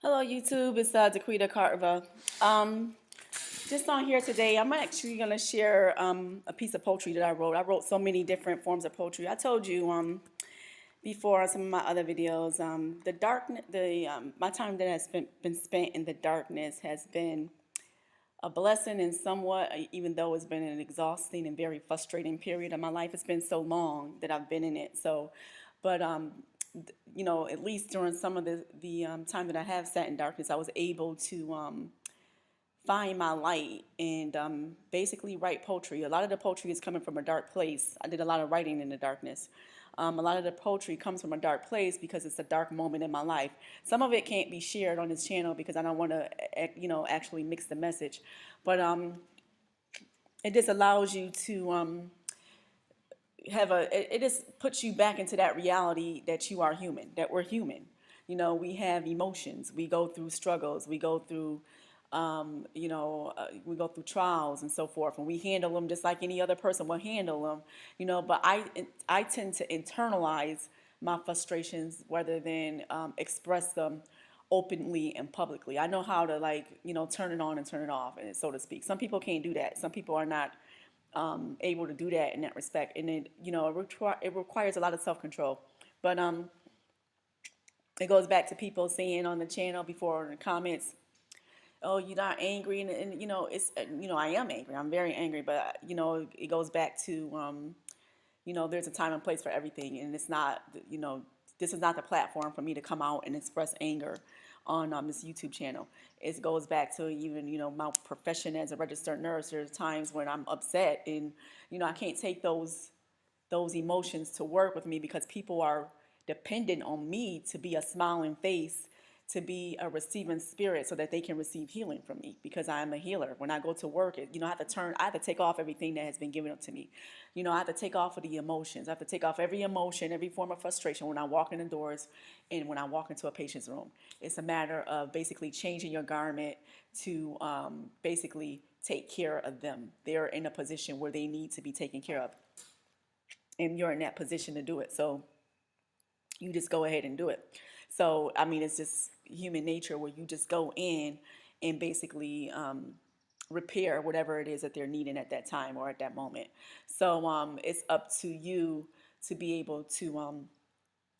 Hello, YouTube. It's Daquita Carver. Um, just on here today, I'm actually going to share a piece of poetry that I wrote. I wrote so many different forms of poetry. I told you before on some of my other videos, the darkness, my time that has been spent in the darkness has been a blessing and somewhat, even though it's been an exhausting and very frustrating period of my life. It's been so long that I've been in it. So, but at least during some of the time that I have sat in darkness, I was able to find my light and basically write poetry. A lot of the poetry is coming from a dark place. I did a lot of writing in the darkness. A lot of the poetry comes from a dark place because it's a dark moment in my life. Some of it can't be shared on this channel because I don't want to, actually mix the message. But it just allows you to it just puts you back into that reality that you are human, that we're human. We have emotions, we go through struggles, we go through we go through trials and so forth, and we handle them just like any other person will handle them. But I tend to internalize my frustrations rather than express them openly and publicly. I know how to, turn it on and turn it off, and so to speak. Some people can't do that. Some people are not able to do that in that respect, and it requires a lot of self control. But it goes back to people saying on the channel before in the comments, "Oh, you're not angry," and it's I am angry. I'm very angry, but it goes back to there's a time and place for everything, and it's not this is not the platform for me to come out and express anger on this YouTube channel. It goes back to even my profession as a registered nurse. There's times when I'm upset, and I can't take those emotions to work with me because people are dependent on me to be a smiling face, to be a receiving spirit so that they can receive healing from me because I am a healer. When I go to work, I have to take off everything that has been given up to me. I have to take off of the emotions. I have to take off every emotion, every form of frustration when I walk in the doors and when I walk into a patient's room. It's a matter of basically changing your garment to basically take care of them. They're in a position where they need to be taken care of, and you're in that position to do it. So you just go ahead and do it. So, I mean, it's just human nature where you just go in and basically repair whatever it is that they're needing at that time or at that moment. So, it's up to you to be able to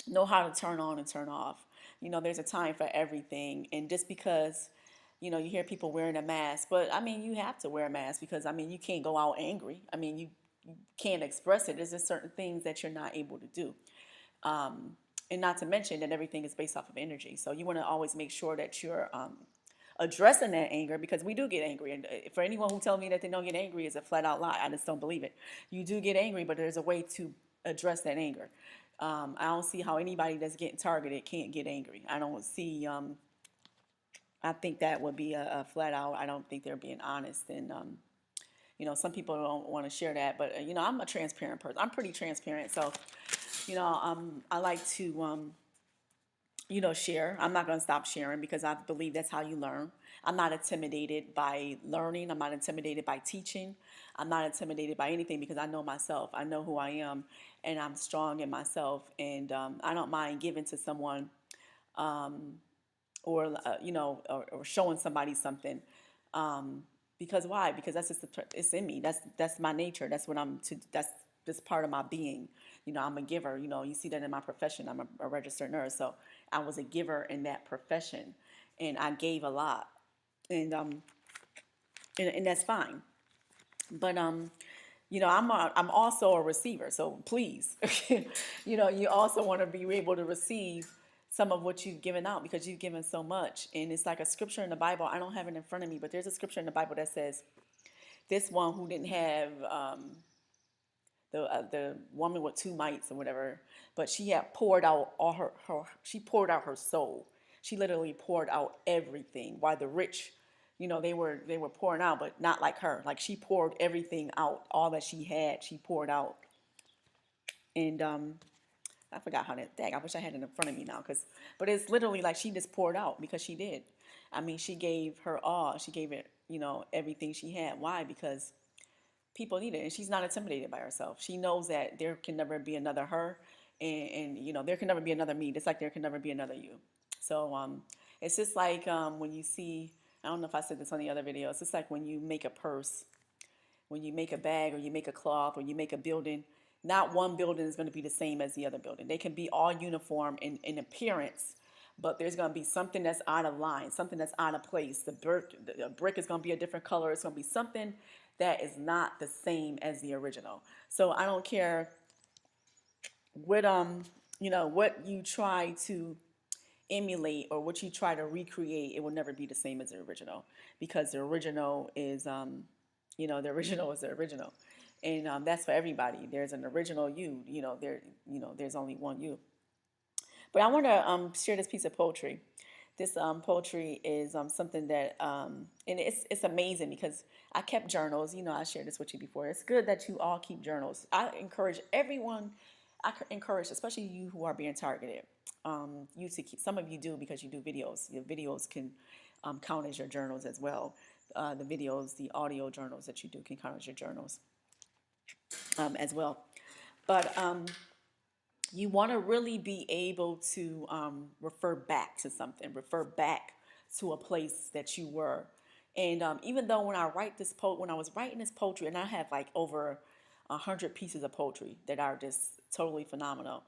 know how to turn on and turn off. There's a time for everything. And just because, you hear people wearing a mask, but I mean, you have to wear a mask because, I mean, you can't go out angry. I mean, you can't express it. There's just certain things that you're not able to do. And not to mention that everything is based off of energy. So you want to always make sure that you're addressing that anger, because we do get angry. And for anyone who tells me that they don't get angry is a flat out lie. I just don't believe it. You do get angry, but there's a way to address that anger. I don't see how anybody that's getting targeted can't get angry. I don't see. I think that would be a flat out. I don't think they're being honest, and some people don't want to share that. But I'm a transparent person. I'm pretty transparent, so I like to share. I'm not going to stop sharing because I believe that's how you learn. I'm not intimidated by learning. I'm not intimidated by teaching. I'm not intimidated by anything because I know myself. I know who I am, and I'm strong in myself. And I don't mind giving to someone, or showing somebody something. Because why? Because that's just it's in me. That's my nature. That's what I'm to. That's this part of my being. I'm a giver. You see that in my profession. I'm a registered nurse, so I was a giver in that profession, and I gave a lot, and and that's fine. But I'm also a receiver. So please, you also want to be able to receive some of what you've given out because you've given so much. And it's like a scripture in the Bible. I don't have it in front of me, but there's a scripture in the Bible that says, "This one who didn't have the woman with two mites or whatever, but she had poured out all she poured out her soul. She literally poured out everything. While the rich, they were pouring out, but not like her. Like she poured everything out, all that she had, she poured out. And I forgot how that. Dang, I wish I had it in front of me now, but it's literally like she just poured out because she did. I mean, she gave her all. She gave it, everything she had. Why? Because people need it, and she's not intimidated by herself. She knows that there can never be another her, and there can never be another me, just like there can never be another you. So It's just like when you see, I don't know if I said this on the other video, it's just like when you make a purse, when you make a bag or you make a cloth or you make a building, not one building is going to be the same as the other building. They can be all uniform in appearance, but there's going to be something that's out of line, something that's out of place. The brick is going to be a different color. It's going to be something that is not the same as the original. So I don't care what what you try to emulate or what you try to recreate, it will never be the same as the original, because the original is the original is the original. And that's for everybody. There's an original you, there's only one you. But I want to share this piece of poetry. This poetry is something that, and it's amazing because I kept journals. I shared this with you before. It's good that you all keep journals. I encourage everyone. Encourage, especially you who are being targeted. You to keep. Some of you do because you do videos. Your videos can count as your journals as well. The videos, the audio journals that you do can count as your journals as well. But you want to really be able to refer back to something, refer back to a place that you were. And even though when I was writing this poetry, and I have like over 100 pieces of poetry that are just totally phenomenal.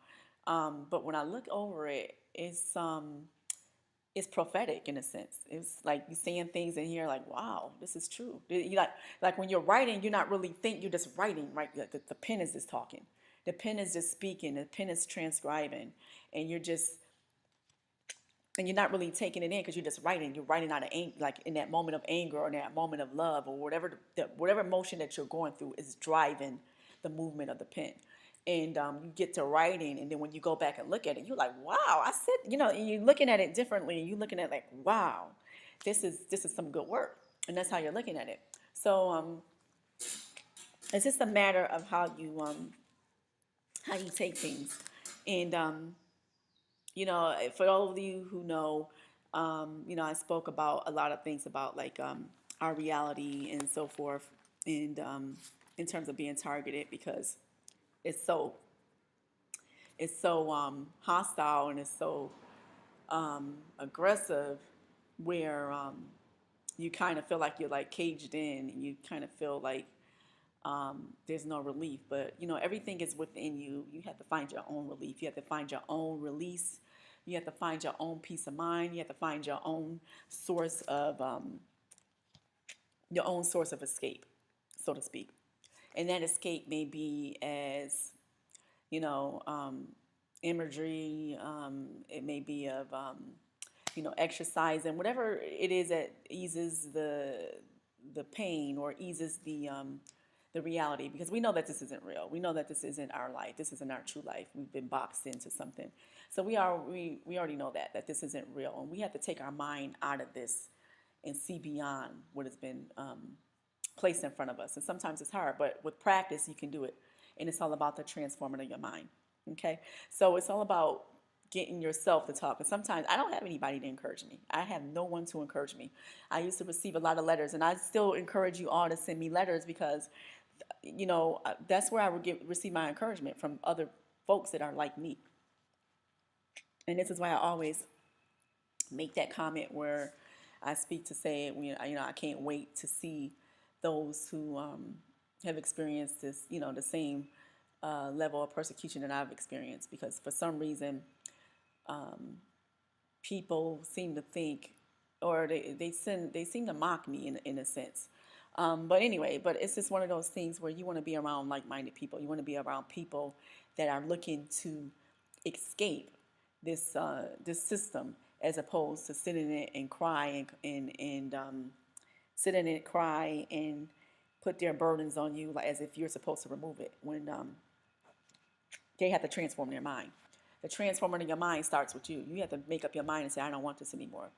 But when I look over it, it's prophetic in a sense. It's like you're saying things in here like, wow, this is true. You like when you're writing, you're not really you're just writing, right? The pen is just talking. The pen is just speaking. The pen is transcribing, and you're not really taking it in because you're just writing. You're writing out of like in that moment of anger or in that moment of love or whatever whatever emotion that you're going through is driving the movement of the pen. And you get to writing, and then when you go back and look at it, you're like, wow, I said, and you're looking at it differently. You're looking at it like, wow, this is some good work, and that's how you're looking at it. So it's just a matter of how you take things, and for all of you who know, I spoke about a lot of things about like our reality and so forth, and in terms of being targeted because it's so hostile and it's so aggressive, where you kind of feel like you're like caged in, and you kind of feel like there's no relief. But everything is within you. You have to find your own relief. You have to find your own release. You have to find your own peace of mind. You have to find your own source of escape, so to speak. And that escape may be as imagery. It may be of exercise and whatever it is that eases the pain or eases the reality, because we know that this isn't real. We know that this isn't our life. This isn't our true life. We've been boxed into something. So we already know that this isn't real, and we have to take our mind out of this and see beyond what has been placed in front of us. And sometimes it's hard, but with practice you can do it. And it's all about the transforming of your mind. Okay, so it's all about getting yourself to talk. And sometimes I don't have anybody to encourage me. I have no one to encourage me. I used to receive a lot of letters, and I still encourage you all to send me letters because that's where I would receive my encouragement, from other folks that are like me. And this is why I always make that comment where I speak to say, I can't wait to see those who have experienced this, the same level of persecution that I've experienced, because for some reason people seem to think, or they seem to mock me in a sense. But anyway, but it's just one of those things where you want to be around like-minded people. You want to be around people that are looking to escape this system, as opposed to sitting in it and cry and sit in it, cry, and put their burdens on you, like as if you're supposed to remove it, when they have to transform their mind. The transforming of your mind starts with you. You have to make up your mind and say, I don't want this anymore.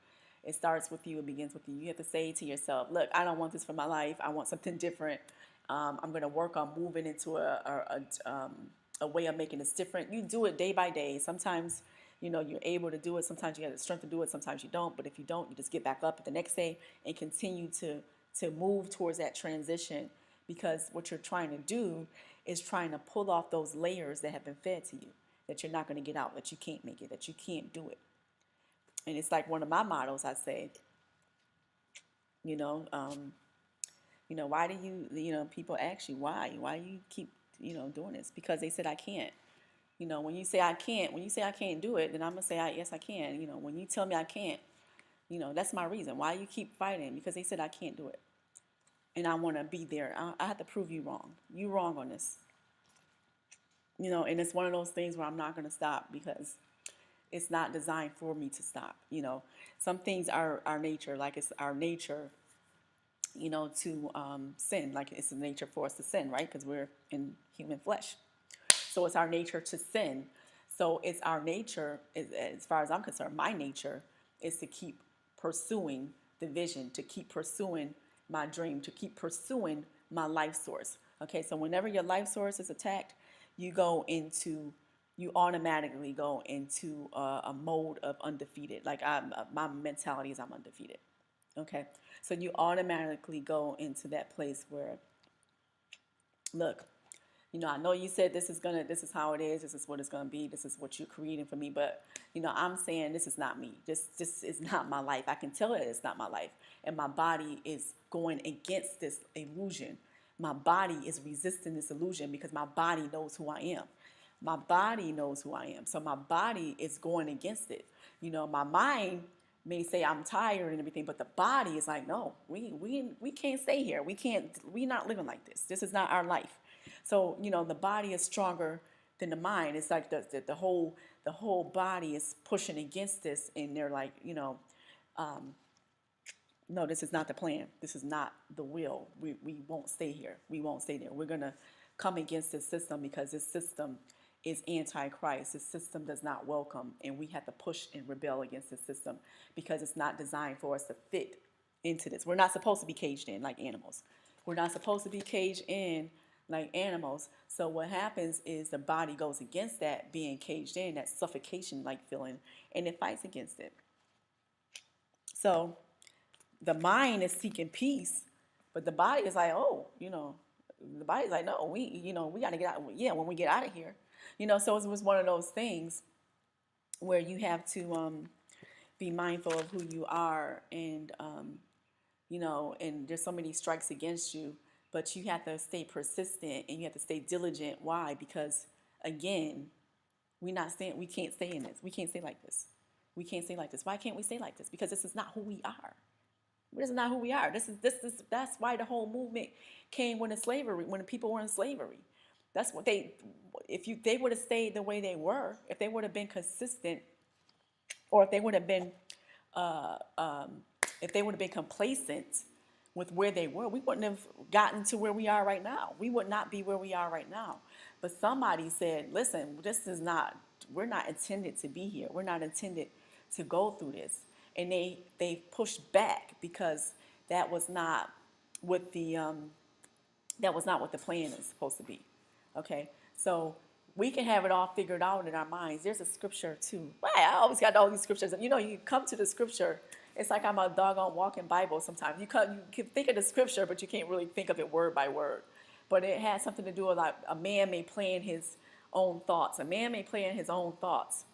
It starts with you. It begins with you. You have to say to yourself, look, I don't want this for my life. I want something different. I'm going to work on moving into a way of making this different. You do it day by day. Sometimes, you're able to do it. Sometimes you have the strength to do it. Sometimes you don't. But if you don't, you just get back up the next day and continue to move towards that transition, because what you're trying to do is trying to pull off those layers that have been fed to you, that you're not going to get out, that you can't make it, that you can't do it. And it's like one of my mottos. I say, you know, why do people ask you why you keep, doing this? Because they said I can't. When you say I can't, when you say I can't do it, then I'm gonna say yes I can. When you tell me I can't, that's my reason. Why you keep fighting? Because they said I can't do it, and I want to be there. I have to prove you wrong. You wrong on this. And it's one of those things where I'm not gonna stop because it's not designed for me to stop. Some things are our nature, like it's our nature, to sin. Like it's the nature for us to sin, right? Because we're in human flesh. So it's our nature to sin. So it's our nature, as far as I'm concerned, my nature is to keep pursuing the vision, to keep pursuing my dream, to keep pursuing my life source. Okay, so whenever your life source is attacked, you go into, you automatically go into a mode of undefeated. Like my mentality is I'm undefeated. Okay, so you automatically go into that place where, look, I know you said this is how it is, this is what it's gonna be, this is what you're creating for me, but I'm saying this is not me. This is not my life. I can tell it it's not my life. And my body is going against this illusion. My body is resisting this illusion because my body knows who I am. My body knows who I am. So my body is going against it. My mind may say I'm tired and everything, but the body is like, no, we can't stay here. We're not living like this. This is not our life. So, the body is stronger than the mind. It's like the whole body is pushing against this, and they're like, no, this is not the plan. This is not the will. We won't stay here. We won't stay there. We're going to come against this system because this system is anti-Christ. This system does not welcome, and we have to push and rebel against this system because it's not designed for us to fit into this. We're not supposed to be caged in like animals. We're not supposed to be caged in like animals. So what happens is the body goes against that being caged in, that suffocation like feeling, and it fights against it. So the mind is seeking peace, but the body is like, oh, the body's like, no, we got to get out. Yeah, when we get out of here, so it was one of those things where you have to be mindful of who you are, and and there's so many strikes against you, but you have to stay persistent and you have to stay diligent. Why? Because again, we can't stay in this. We can't stay like this. We can't stay like this. Why can't we stay like this? Because this is not who we are. This is not who we are. That's why the whole movement came when the people were in slavery. That's what they would have stayed the way they were, if they would have been consistent, or if they would have been complacent with where they were, we wouldn't have gotten to where we are right now. We would not be where we are right now. But somebody said, listen, we're not intended to be here. We're not intended to go through this. And they pushed back because that was not what the plan is supposed to be. Okay, so we can have it all figured out in our minds. There's a scripture too. Well, I always got all these scriptures. You come to the scripture. It's like I'm a doggone walking Bible sometimes. You can think of the scripture, but you can't really think of it word by word. But it has something to do with like a man may plan his own thoughts. A man may plan his own thoughts,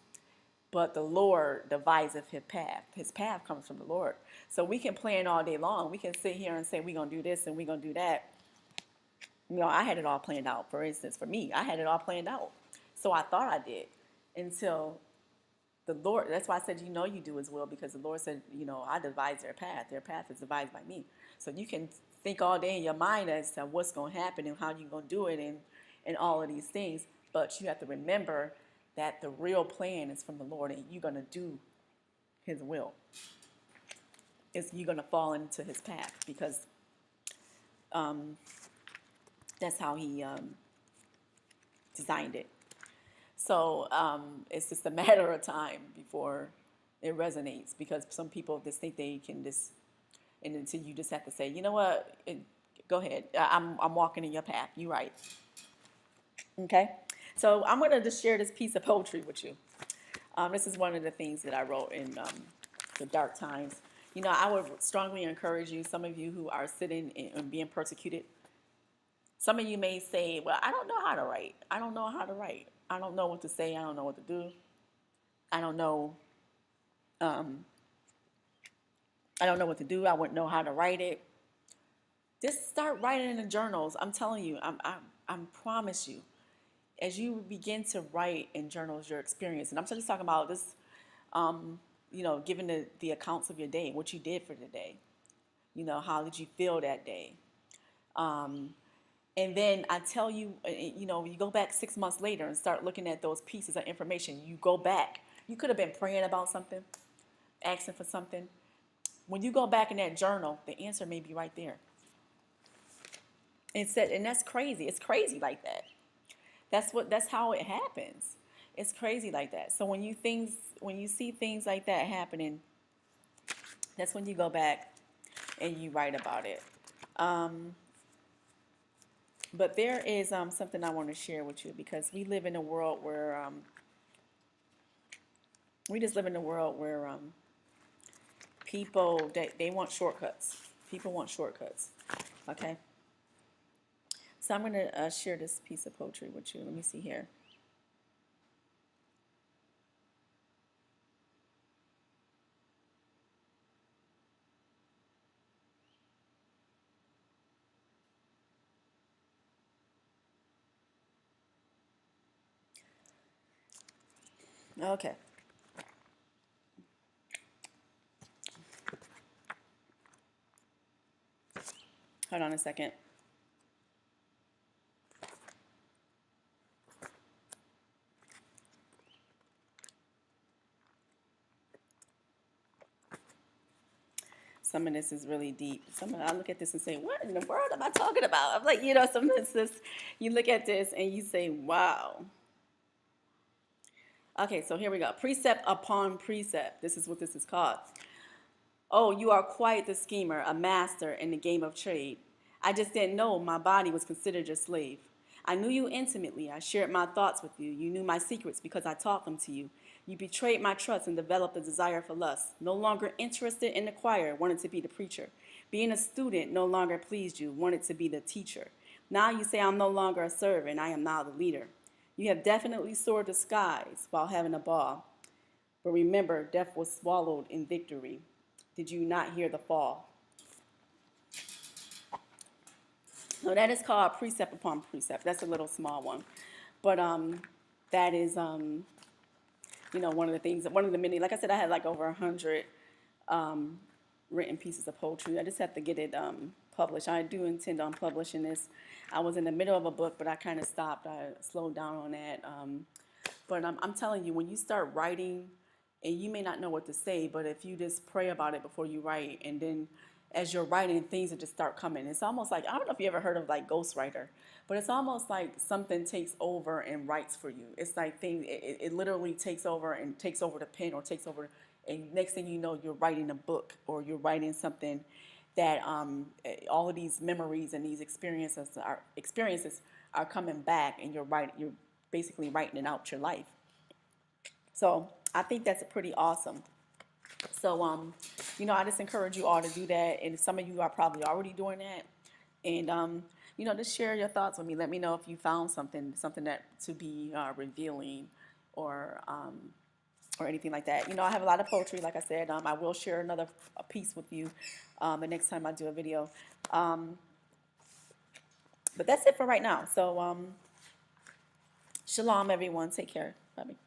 but the Lord deviseth his path. His path comes from the Lord. So we can plan all day long. We can sit here and say we're going to do this and we're going to do that. I had it all planned out. For instance, for me, I had it all planned out. So I thought I did until the Lord, that's why I said, you do as well, because the Lord said, I devise their path. Their path is devised by me. So you can think all day in your mind as to what's going to happen and how you're going to do it and all of these things. But you have to remember that the real plan is from the Lord, and you're going to do his will. You're going to fall into his path, because that's how he designed it. So it's just a matter of time before it resonates, because some people just think they can just, and until you just have to say, you know what, go ahead. I'm walking in your path. You're right. Okay. So I'm going to just share this piece of poetry with you. This is one of the things that I wrote in the dark times. I would strongly encourage you, some of you who are sitting and being persecuted. Some of you may say, well, I don't know how to write. I don't know how to write. I don't know what to say. I don't know what to do. I don't know Um, I don't know what to do. I wouldn't know how to write it. Just start writing in the journals. I'm telling you, I promise you, as you begin to write in journals your experience, and I'm just talking about this, um, giving the accounts of your day, what you did for the day. How did you feel that day? Um, and then I tell you, you go back 6 months later and start looking at those pieces of information. You go back. You could have been praying about something, asking for something. When you go back in that journal, the answer may be right there. And that's crazy. It's crazy like that. That's how it happens. It's crazy like that. So when you see things like that happening, that's when you go back and you write about it. Um, but there is something I want to share with you because we live in a world where we just live in a world where people they want shortcuts. People want shortcuts. Okay. So I'm going to share this piece of poetry with you. Let me see here. Okay. Hold on a second. Some of this is really deep. I look at this and say, "What in the world am I talking about?" I'm like, some of this, you look at this and you say, "Wow." Okay, so here we go. Precept upon precept. This is what this is called. Oh, you are quite the schemer, a master in the game of trade. I just didn't know my body was considered your slave. I knew you intimately. I shared my thoughts with you. You knew my secrets because I taught them to you. You betrayed my trust and developed a desire for lust. No longer interested in the choir, wanted to be the preacher. Being a student no longer pleased you, wanted to be the teacher. Now you say I'm no longer a servant, I am now the leader. You have definitely soared the skies while having a ball. But remember, death was swallowed in victory. Did you not hear the fall? So that is called precept upon precept. That's a little small one. But that is one of the things, one of the many, like I said, I had like over 100 um, written pieces of poetry. I just have to get it published. I do intend on publishing this. I was in the middle of a book, but I kind of stopped. I slowed down on that. But I'm telling you, when you start writing, and you may not know what to say, but if you just pray about it before you write, and then as you're writing, things will just start coming. It's almost like, I don't know if you ever heard of like ghostwriter, but it's almost like something takes over and writes for you. It's like it literally takes over and takes over the pen or takes over, and next thing you know, you're writing a book or you're writing something that all of these memories and these experiences are coming back, and you're basically writing it out your life. So I think that's pretty awesome. So I just encourage you all to do that, and some of you are probably already doing that. And just share your thoughts with me. Let me know if you found something that to be revealing, or anything like that. I have a lot of poetry, like I said. I will share another piece with you the next time I do a video. Um, but that's it for right now. So shalom, everyone. Take care. Bye.